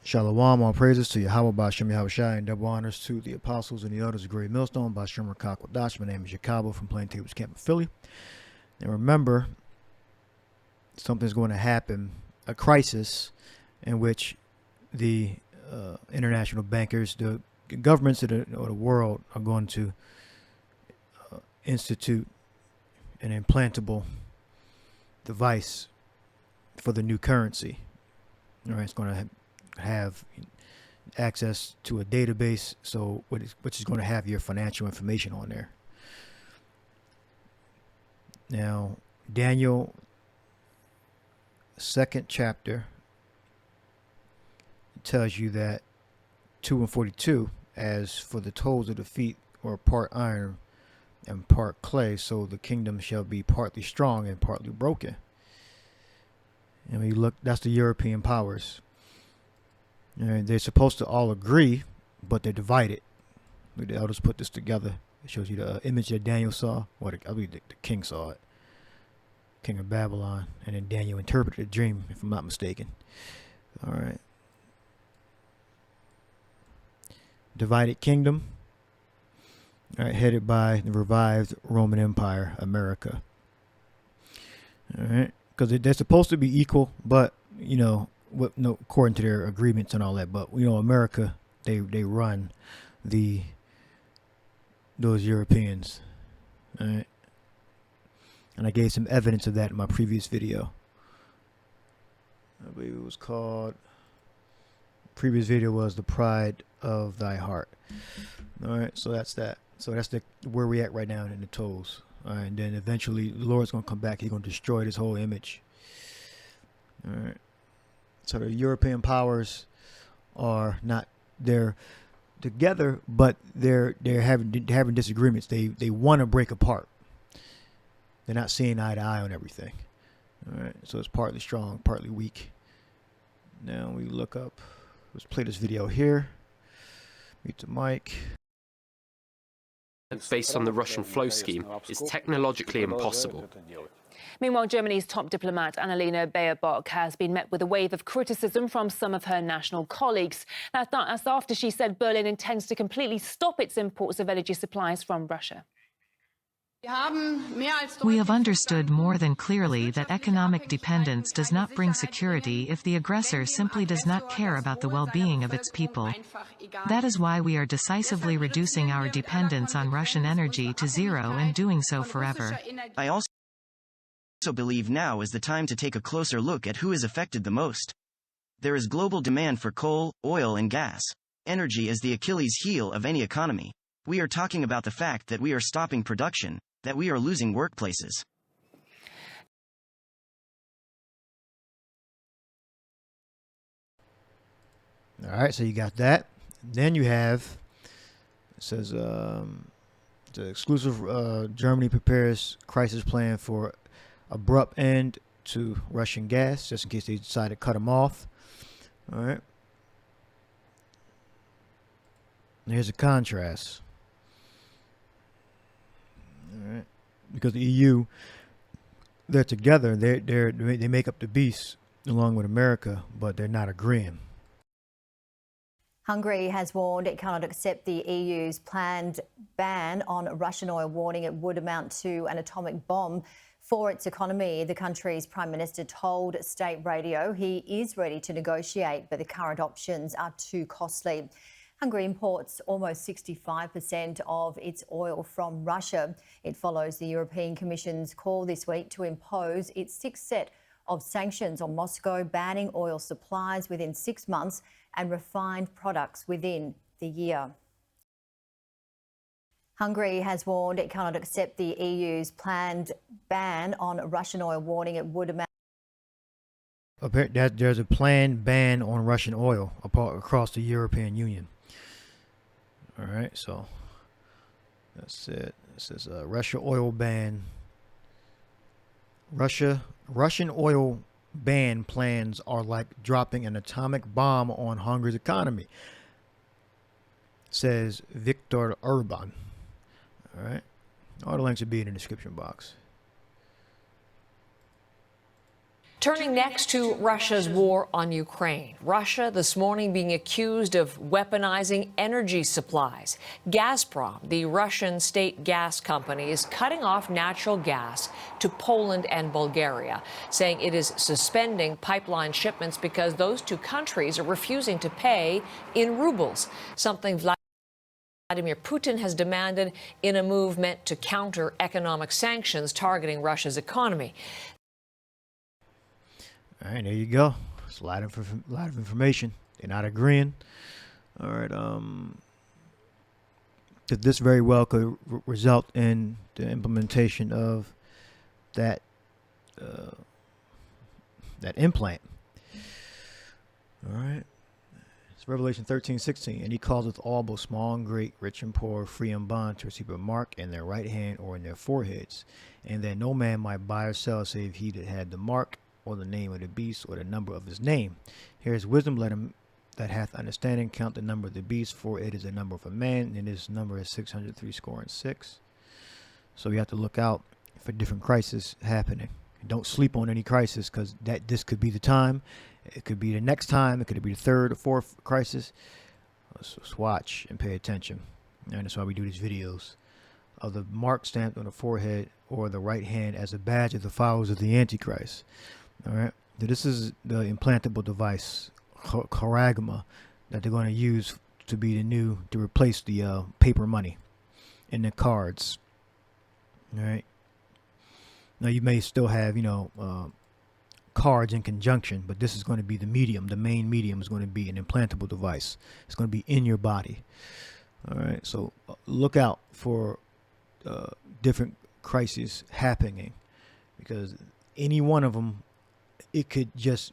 Shalom, all praises to Yahweh Ba'Shem Yahushai, and double honors to the apostles and the elders of Great Millstone, Ba'Shem Rakak Wadash. My name is Yakalba from Plaintables Camp in Philly. And remember, something's going to happen, a crisis in which the international bankers, the governments of the world are going to institute an implantable device for the new currency. All right, it's going to have access to a database, so which is going to have your financial information on there. Now, Daniel, 2nd chapter, tells you that 2:42, as for the toes of the feet were part iron and part clay, so the kingdom shall be partly strong and partly broken. And when you look, that's the European powers. And they're supposed to all agree, but they're divided. The elders put this together. It shows you the image that Daniel saw, or I believe the king saw it, king of Babylon, and then Daniel interpreted the dream, if I'm not mistaken. All right. Divided kingdom, all right, headed by the revived Roman Empire, America. All right, because they're supposed to be equal, but you know, according to their agreements and all that. But you know, America, they run those Europeans. All right, and I gave some evidence of that in my previous video. I believe it was called. Previous video was the pride of thy heart. All right, so that's that. So that's where we at right now in the toes. All right, and then eventually the Lord's gonna come back. He's gonna destroy this whole image. All right. So the European powers are not, they're together, but they're having disagreements. They want to break apart. They're not seeing eye to eye on everything. All right, so it's partly strong, partly weak. Now we look up. Let's play this video here. Mute the mic. Based on the Russian flow scheme is technologically impossible. Meanwhile, Germany's top diplomat Annalena Baerbock has been met with a wave of criticism from some of her national colleagues. That's after she said Berlin intends to completely stop its imports of energy supplies from Russia. We have understood more than clearly that economic dependence does not bring security if the aggressor simply does not care about the well-being of its people. That is why we are decisively reducing our dependence on Russian energy to zero and doing so forever. I also believe now is the time to take a closer look at who is affected the most. There is global demand for coal, oil and gas. Energy is the Achilles heel of any economy. We are talking about the fact that we are stopping production, that we are losing workplaces. All right, so you got that. Then you have, it says, the exclusive Germany prepares crisis plan for abrupt end to Russian gas, just in case they decide to cut them off. All right. And here's a contrast. All right, because the EU, they're together. They make up the beast along with America, but they're not agreeing. Hungary has warned it cannot accept the EU's planned ban on Russian oil, warning it would amount to an atomic bomb for its economy. The country's Prime Minister told state radio he is ready to negotiate, but the current options are too costly. Hungary imports almost 65% of its oil from Russia. It follows the European Commission's call this week to impose its 6th set of sanctions on Moscow, banning oil supplies within 6 months and refined products within the year. Hungary has warned it cannot accept the EU's planned ban on Russian oil, warning it would amount. There's a planned ban on Russian oil across the European Union. All right, so that's it. It says Russia oil ban. Russian oil ban plans are like dropping an atomic bomb on Hungary's economy, says Viktor Orban. All right, all the links will be in the description box. Turning next to Russia's war on Ukraine. Russia this morning being accused of weaponizing energy supplies. Gazprom, the Russian state gas company, is cutting off natural gas to Poland and Bulgaria, saying it is suspending pipeline shipments because those two countries are refusing to pay in rubles, something Vladimir Putin has demanded in a move meant to counter economic sanctions targeting Russia's economy. All right, there you go. It's a lot of information. They're not agreeing. All right. That this very well could result in the implementation of that that implant. All right. It's Revelation 13:16, and he calleth all, both small and great, rich and poor, free and bond, to receive a mark in their right hand or in their foreheads, and that no man might buy or sell save he that had the mark, or the name of the beast, or the number of his name. Here is wisdom. Let him that hath understanding count the number of the beast, for it is the number of a man, and his number is 666. So you have to look out for different crises happening. Don't sleep on any crisis, because this could be the time. It could be the next time. It could be the third or fourth crisis. So watch and pay attention. And that's why we do these videos of the mark stamped on the forehead or the right hand as a badge of the followers of the Antichrist. All right. This is the implantable device, charagma, that they're going to use to replace the paper money and the cards. All right. Now you may still have, cards in conjunction, but this is going to be the medium. The main medium is going to be an implantable device. It's going to be in your body. All right. So look out for different crises happening, because any one of them, it could just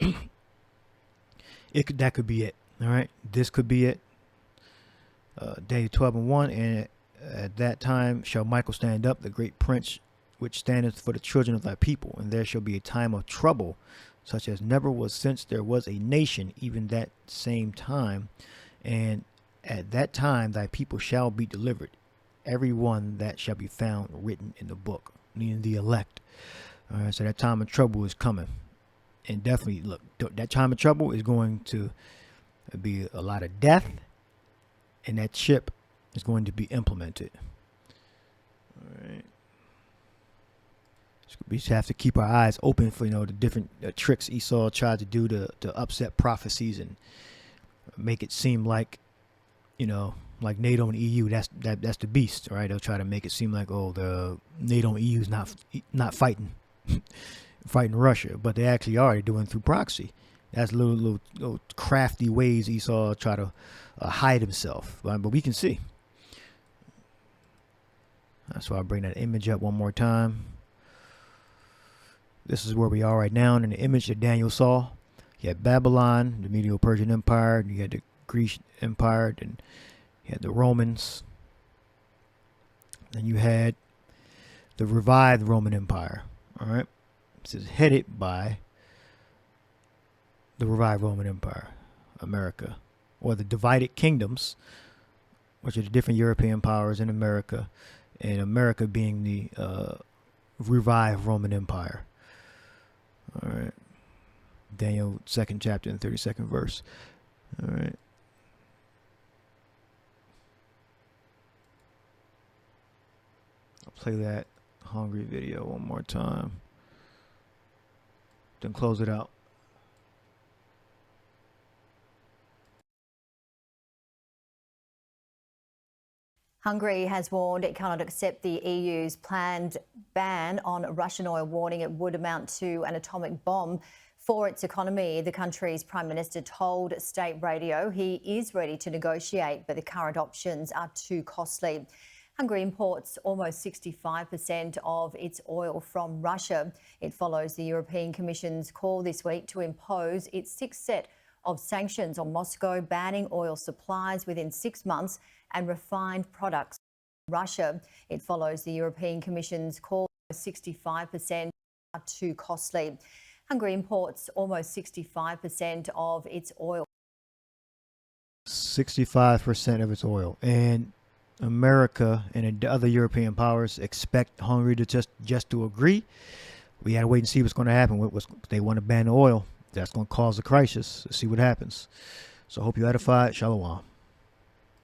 that could be it. All right, this could be it. Day 12:1, and at that time shall Michael stand up, the great prince, which standeth for the children of thy people, and there shall be a time of trouble, such as never was since there was a nation, even that same time. And at that time thy people shall be delivered, every one that shall be found written in the book, meaning the elect. All right, so that time of trouble is coming. And definitely, look, that time of trouble is going to be a lot of death, and that chip is going to be implemented. All right. So we just have to keep our eyes open for, the different tricks Esau tried to do to upset prophecies and make it seem like, like NATO and EU, that's the beast, right? They'll try to make it seem like, the NATO and EU is not fighting Russia, but they actually are. They're doing it through proxy. That's little crafty ways Esau try to hide himself, right? But we can see. That's why I bring that image up one more time. This is where we are right now. In the image that Daniel saw, you had Babylon, the Medo-Persian Empire, and you had the Greek Empire, and you had the Romans, and you had the revived Roman Empire. All right, this is headed by the revived Roman Empire, America, or the divided kingdoms, which are the different European powers in America, and America being the revived Roman Empire. All right, Daniel 2nd chapter and 32nd verse. All right. I'll play that Hungary video one more time, then close it out. Hungary has warned it cannot accept the EU's planned ban on Russian oil, warning it would amount to an atomic bomb for its economy. The country's Prime Minister told state radio he is ready to negotiate, but the current options are too costly. Hungary imports almost 65% of its oil from Russia. It follows the European Commission's call this week to impose its sixth set of sanctions on Moscow, banning oil supplies within 6 months and refined products from Russia. It follows the European Commission's call 65% are too costly. Hungary imports almost 65% of its oil. 65% of its oil. And America and the other European powers expect Hungary to just to agree. we got to wait and see what's going to happen. They want to ban the oil. That's going to cause a crisis. Let's see what happens. So I hope you edified. Shalom.